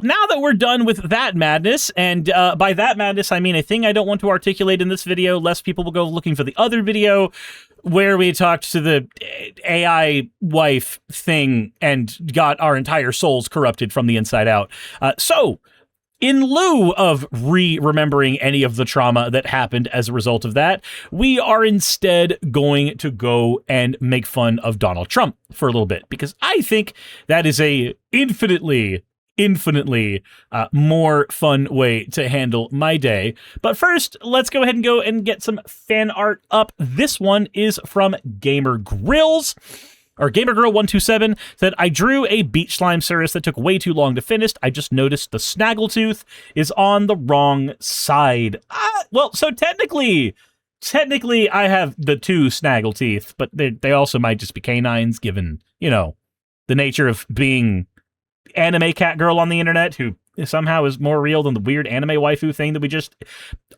now that we're done with that madness, and by that madness, I mean a thing I don't want to articulate in this video, lest people will go looking for the other video where we talked to the AI wife thing and got our entire souls corrupted from the inside out. So, in lieu of remembering any of the trauma that happened as a result of that, we are instead going to go and make fun of Donald Trump for a little bit, because I think that is a infinitely more fun way to handle my day. But first, let's go ahead and get some fan art up. This one is from Gamer Grills. Or GamerGirl127 said, I drew a beach slime Suris that took way too long to finish. I just noticed the snaggletooth is on the wrong side. Well, so technically I have the two snaggleteeth, but they also might just be canines, given, you know, the nature of being anime cat girl on the internet, who somehow is more real than the weird anime waifu thing that we just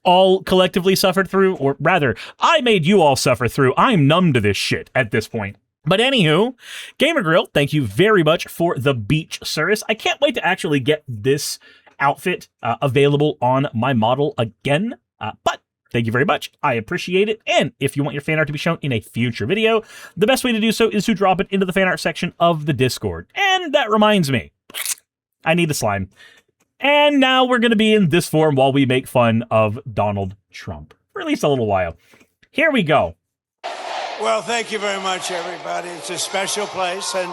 all collectively suffered through. Or rather, I made you all suffer through. I'm numb to this shit at this point. But anywho, Gamer Grill, thank you very much for the beach Suris. I can't wait to actually get this outfit available on my model again. But thank you very much. I appreciate it. And if you want your fan art to be shown in a future video, the best way to do so is to drop it into the fan art section of the Discord. And that reminds me, I need the slime. And now we're going to be in this form while we make fun of Donald Trump for at least a little while. Here we go. Well, thank you very much, everybody. It's a special place, and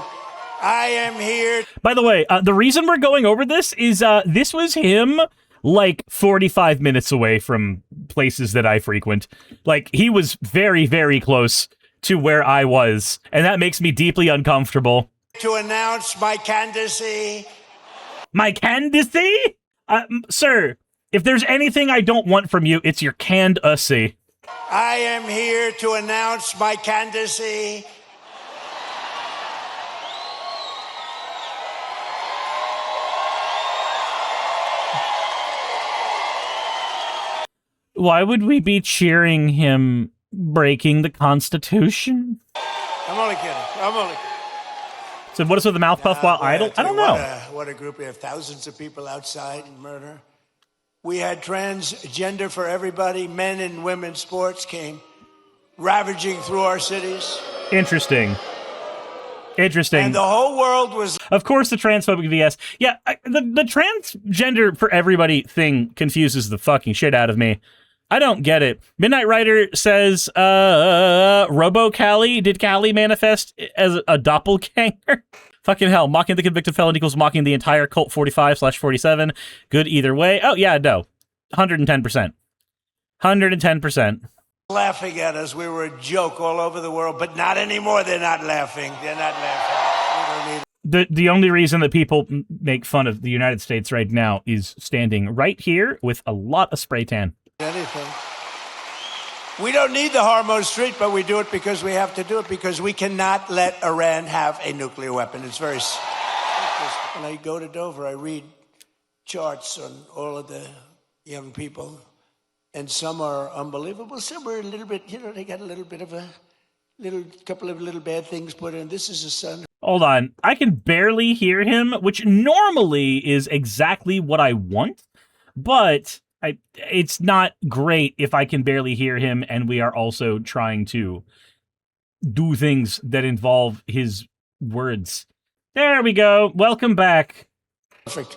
I am here. By the way, the reason we're going over this is this was him like 45 minutes away from places that I frequent. Like, he was very, very close to where I was, and that makes me deeply uncomfortable. To announce my candidacy. My candidacy? Sir, if there's anything I don't want from you, it's your candidacy. I am here to announce my candidacy. Why would we be cheering him breaking the Constitution? I'm only kidding. So what is with the mouth puff while idle? I don't know. What a group. We have thousands of people outside and murder. We had transgender for everybody. Men and women sports came ravaging through our cities. Interesting. And the whole world was... Of course, the transphobic VS. Yeah, the transgender for everybody thing confuses the fucking shit out of me. I don't get it. Midnight Rider says, Robo Callie? Did Callie manifest as a doppelganger? Fucking hell, mocking the convicted felon equals mocking the entire cult 45/47. Good either way. Oh, yeah, no. 110%. 110%. Laughing at us. We were a joke all over the world, but not anymore. They're not laughing. They're not laughing. We don't need... The only reason that people make fun of the United States right now is standing right here with a lot of spray tan. Anything. We don't need the Hormuz Street, but we do it because we have to do it, because we cannot let Iran have a nuclear weapon. It's very simple. When I go to Dover, I read charts on all of the young people, and some are unbelievable. Some are a little bit, you know, they got a little bit of couple of little bad things put in. This is a son. Hold on. I can barely hear him, which normally is exactly what I want, but... it's not great if I can barely hear him and we are also trying to do things that involve his words. There we go. Welcome back. Perfect.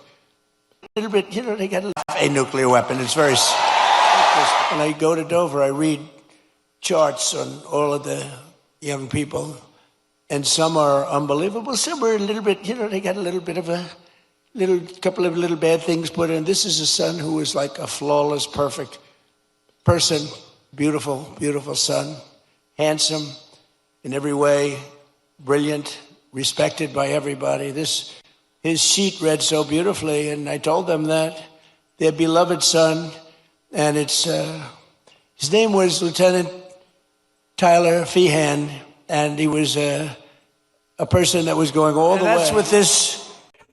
A little bit, you know, they got a nuclear weapon. It's very simple. When I go to Dover, I read charts on all of the young people, and some are unbelievable. Some are a little bit, you know, they got a little bit of couple of little bad things put in. This is a son who is like a flawless, perfect person. Beautiful, beautiful son. Handsome in every way. Brilliant. Respected by everybody. His sheet read so beautifully, and I told them that. Their beloved son, and it's his name was Lieutenant Tyler Feehan, and he was a person that was going all the way. That's what this...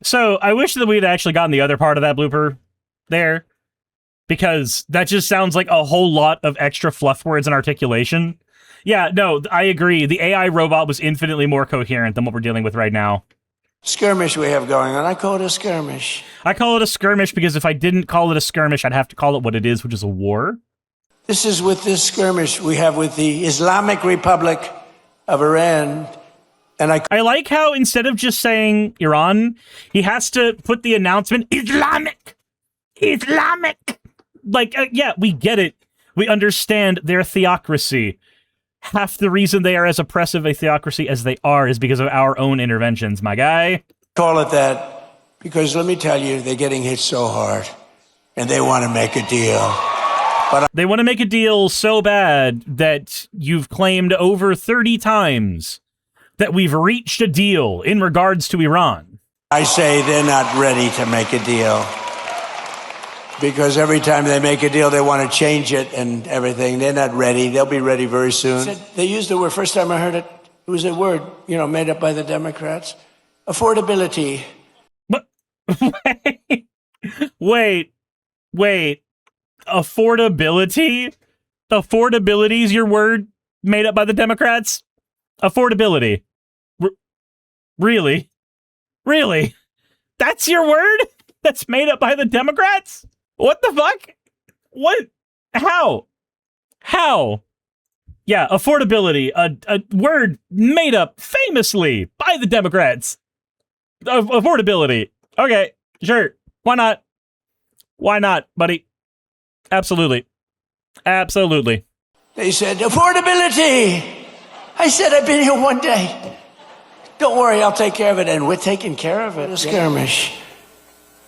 So, I wish that we'd actually gotten the other part of that blooper there, because that just sounds like a whole lot of extra fluff words and articulation. Yeah, no, I agree. The AI robot was infinitely more coherent than what we're dealing with right now. skirmish we have going on. I call it a skirmish. I call it a skirmish because if I didn't call it a skirmish, I'd have to call it what it is, which is a war. This is with this skirmish we have with the Islamic Republic of Iran. And I like how instead of just saying Iran, he has to put the announcement, Islamic. Like, yeah, we get it. We understand their theocracy. Half the reason they are as oppressive a theocracy as they are is because of our own interventions, my guy. Call it that because let me tell you, they're getting hit so hard and they want to make a deal. But they want to make a deal so bad that you've claimed over 30 times that we've reached a deal in regards to Iran. I say they're not ready to make a deal. Because every time they make a deal, they want to change it and everything. They're not ready. They'll be ready very soon. They used the word, first time I heard it, it was a word, made up by the Democrats. Affordability. But, wait. Affordability? Affordability is your word made up by the Democrats? Affordability. Really? Really? That's your word? That's made up by the Democrats? What the fuck? What? How? Yeah, affordability, a word made up famously by the Democrats. Affordability. Okay, sure. Why not? Why not, buddy? Absolutely. They said, affordability. I said, I've been here one day. Don't worry, I'll take care of it. And we're taking care of it. A skirmish.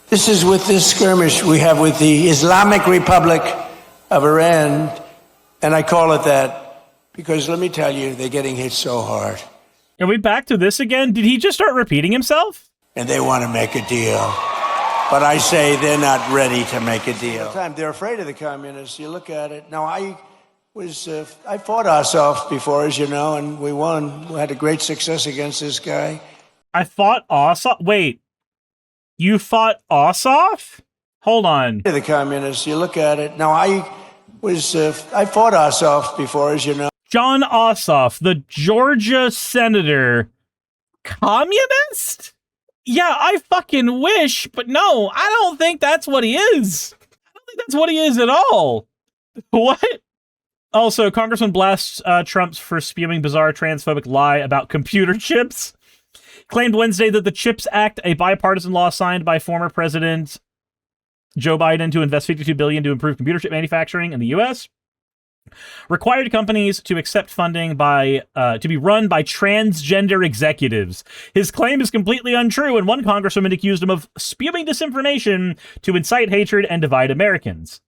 This is with this skirmish we have with the Islamic Republic of Iran. And I call it that because let me tell you, they're getting hit so hard. Are we back to this again? Did he just start repeating himself? And they want to make a deal. But I say they're not ready to make a deal. They're afraid of the communists. You look at it. Now, I fought Ossoff before, as you know, and we won. We had a great success against this guy. I fought Ossoff? Wait. You fought Ossoff? Hold on. The communists, you look at it. Now, I fought Ossoff before, as you know. John Ossoff, the Georgia senator, communist? Yeah, I fucking wish, but no, I don't think that's what he is. I don't think that's what he is at all. What? Also, Congressman blasts Trump for spewing bizarre transphobic lie about computer chips. Claimed Wednesday that the CHIPS Act, a bipartisan law signed by former President Joe Biden to invest $52 billion to improve computer chip manufacturing in the U.S., required companies to accept funding to be run by transgender executives. His claim is completely untrue, and one congresswoman accused him of spewing disinformation to incite hatred and divide Americans.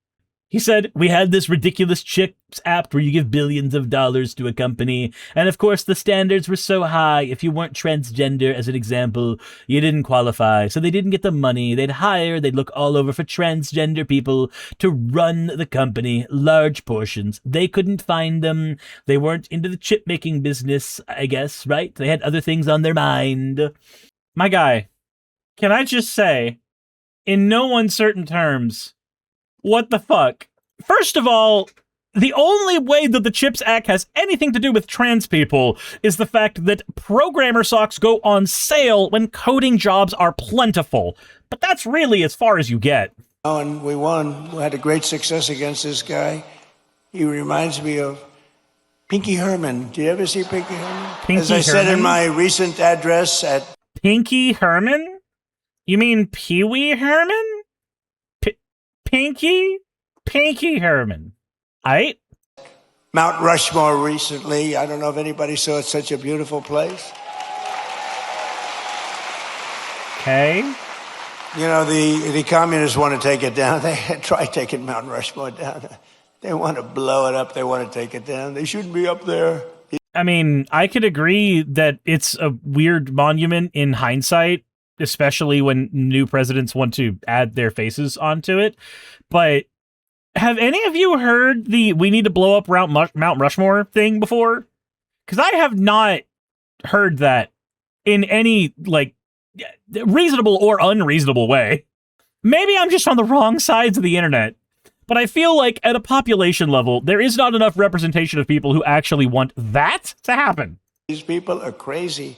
He said, we had this ridiculous CHIPS app where you give billions of dollars to a company, and of course the standards were so high, if you weren't transgender, as an example, you didn't qualify, so they didn't get the money. They'd look all over for transgender people to run the company, large portions. They couldn't find them. They weren't into the chip-making business, I guess, right? They had other things on their mind. My guy, can I just say, in no uncertain terms, what the fuck? First of all, the only way that the CHIPS Act has anything to do with trans people is the fact that programmer socks go on sale when coding jobs are plentiful. But that's really as far as you get. Oh, and we won. We had a great success against this guy. He reminds me of Pinky Herman. Did you ever see Pinky Herman? As I said in my recent address at... Pinky Herman? You mean Pee Wee Herman? Pinky Herman. Aight? Mount Rushmore recently. I don't know if anybody saw it. Such a beautiful place. Okay. You know, the communists want to take it down. They try taking Mount Rushmore down. They want to blow it up. They want to take it down. They shouldn't be up there. I mean, I could agree that it's a weird monument in hindsight, especially when new presidents want to add their faces onto it. But have any of you heard the we need to blow up Mount Rushmore thing before? Because I have not heard that in any, reasonable or unreasonable way. Maybe I'm just on the wrong sides of the internet. But I feel like at a population level, there is not enough representation of people who actually want that to happen. These people are crazy.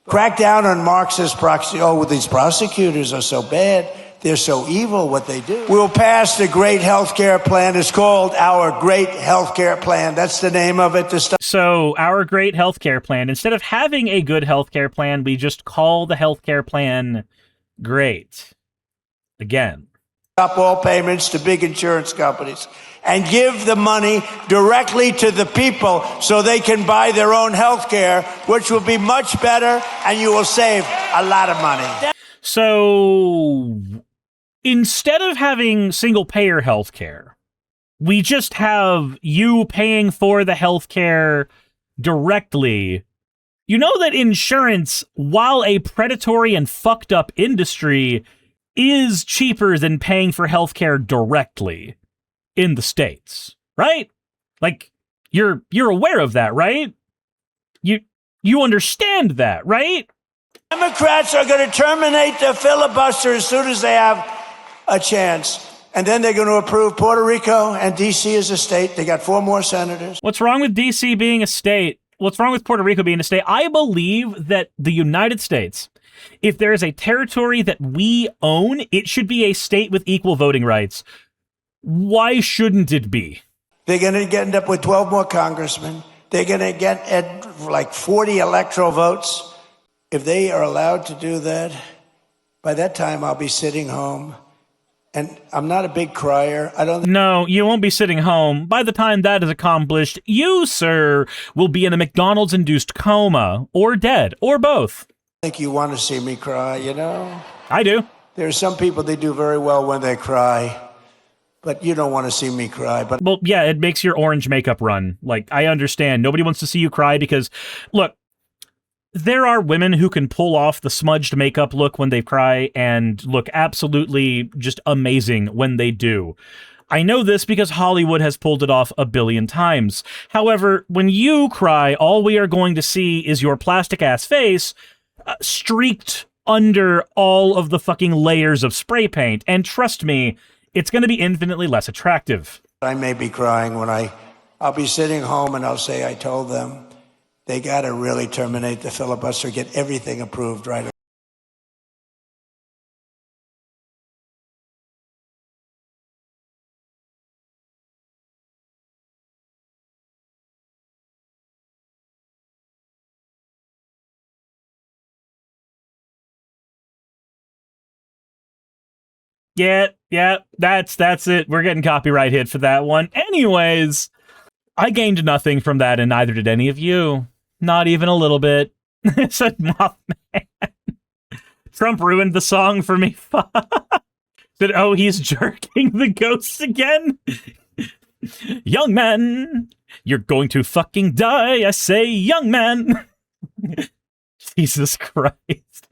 Crack down on Marxist proxy. Oh, well, these prosecutors are so bad. They're so evil, what they do. We'll pass the great health care plan. It's called Our Great Health Care Plan. That's the name of it. So, Our Great Health Care Plan. Instead of having a good health care plan, we just call the health care plan great. Again. Stop all payments to big insurance companies and give the money directly to the people so they can buy their own health care, which will be much better, and you will save a lot of money. So, instead of having single-payer health care, we just have you paying for the health care directly. You know that insurance, while a predatory and fucked up industry, is cheaper than paying for healthcare directly in the States, right? Like, you're aware of that, right? You understand that, right? Democrats are going to terminate the filibuster as soon as they have a chance. And then they're going to approve Puerto Rico and D.C. as a state. They got 4 more senators. What's wrong with D.C. being a state? What's wrong with Puerto Rico being a state? I believe that the United States, if there is a territory that we own, it should be a state with equal voting rights. Why shouldn't it be? They're going to end up with 12 more congressmen. They're going to get at like 40 electoral votes. If they are allowed to do that, by that time I'll be sitting home. And I'm not a big crier. No, you won't be sitting home. By the time that is accomplished, you, sir, will be in a McDonald's-induced coma, or dead, or both. I think you want to see me cry, you know? I do. There are some people, they do very well when they cry, but you don't want to see me cry. But well, yeah, it makes your orange makeup run. Like, I understand. Nobody wants to see you cry because, look, there are women who can pull off the smudged makeup look when they cry and look absolutely just amazing when they do. I know this because Hollywood has pulled it off a billion times. However, when you cry, all we are going to see is your plastic-ass face streaked under all of the fucking layers of spray paint. And trust me, it's going to be infinitely less attractive. I may be crying when I'll be sitting home and I'll say I told them. They got to really terminate the filibuster, get everything approved right away. Yeah, that's it. We're getting copyright hit for that one. Anyways, I gained nothing from that, and neither did any of you. Not even a little bit. Said Mothman. Trump ruined the song for me. Said, oh, he's jerking the ghosts again? Young man, you're going to fucking die, I say, young man. Jesus Christ.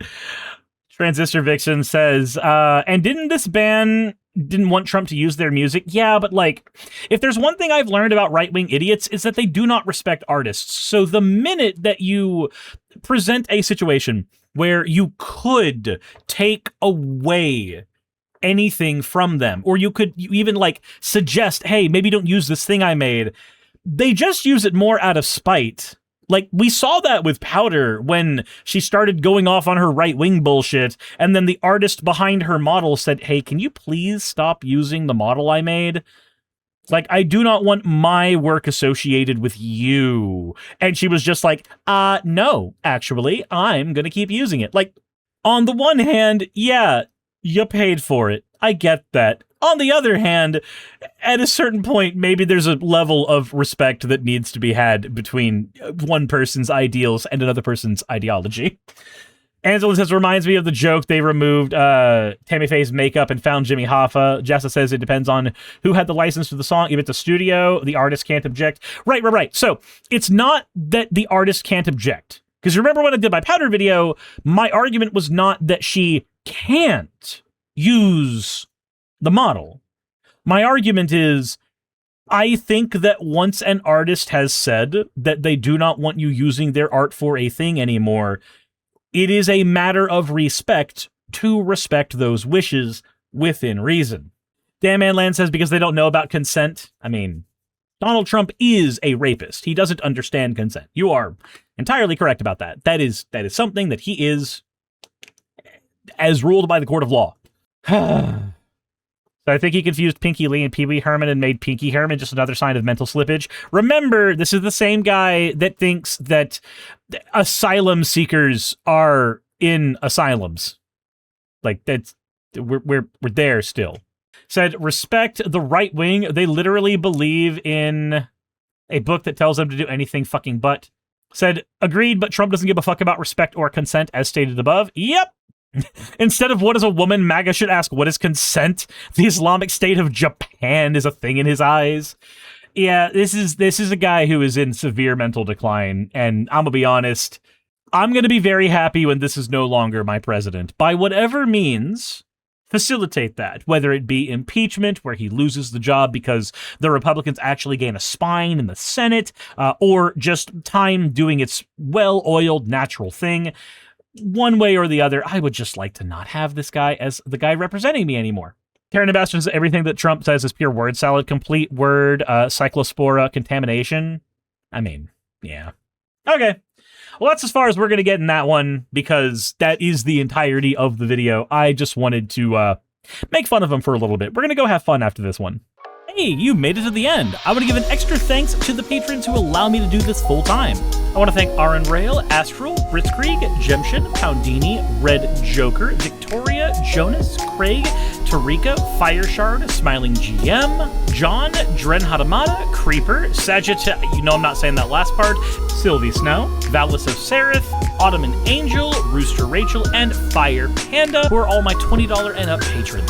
Transistor Vixen says, and didn't this ban didn't want Trump to use their music? Yeah, but like, if there's one thing I've learned about right-wing idiots is that they do not respect artists. So the minute that you present a situation where you could take away anything from them, or you even like suggest, hey, maybe don't use this thing I made, they just use it more out of spite. Like, we saw that with Powder when she started going off on her right-wing bullshit, and then the artist behind her model said, hey, can you please stop using the model I made? Like, I do not want my work associated with you. And she was just like, no, actually, I'm gonna keep using it. Like, on the one hand, yeah, you paid for it. I get that. On the other hand, at a certain point, maybe there's a level of respect that needs to be had between one person's ideals and another person's ideology. Angela says, reminds me of the joke they removed Tammy Faye's makeup and found Jimmy Hoffa. Jessa says it depends on who had the license for the song. If it's a studio, the artist can't object. Right. So it's not that the artist can't object. Because remember when I did my Powder video, my argument was not that she can't use the model. My argument is, I think that once an artist has said that they do not want you using their art for a thing anymore, it is a matter of respect to respect those wishes within reason. Dan Manland says because they don't know about consent. I mean, Donald Trump is a rapist. He doesn't understand consent. You are entirely correct about that. That is something that he is, as ruled by the court of law. So I think he confused Pinky Lee and Pee Wee Herman and made Pinky Herman just another sign of mental slippage. Remember, this is the same guy that thinks that asylum seekers are in asylums. Like, that's we're there still. Said, respect the right wing. They literally believe in a book that tells them to do anything fucking but. Said, agreed, but Trump doesn't give a fuck about respect or consent as stated above. Yep. Instead of what is a woman, MAGA should ask what is consent. The Islamic State of Japan is a thing in his eyes. Yeah, this is a guy who is in severe mental decline, and I'm gonna be honest, I'm gonna be very happy when this is no longer my president. By whatever means, facilitate that, whether it be impeachment, where he loses the job because the Republicans actually gain a spine in the Senate, or just time doing its well-oiled natural thing. One way or the other, I would just like to not have this guy as the guy representing me anymore. Karen Sebastian says everything that Trump says is pure word salad, complete word, cyclospora contamination. I mean, yeah. Okay. Well, that's as far as we're going to get in that one, because that is the entirety of the video. I just wanted to make fun of him for a little bit. We're going to go have fun after this one. Hey, you made it to the end. I want to give an extra thanks to the patrons who allow me to do this full time. I want to thank Aaron Rail, Astral, Britzkrieg, Jemshin, Poundini, Red Joker, Victoria, Jonas, Craig, Tarika, Fireshard, Smiling GM, John, Dren Hadamada, Creeper, Sagitt, you know I'm not saying that last part, Sylvie Snow, Valis of Seraph, Ottoman Angel, Rooster Rachel, and Fire Panda, who are all my $20 and up patrons.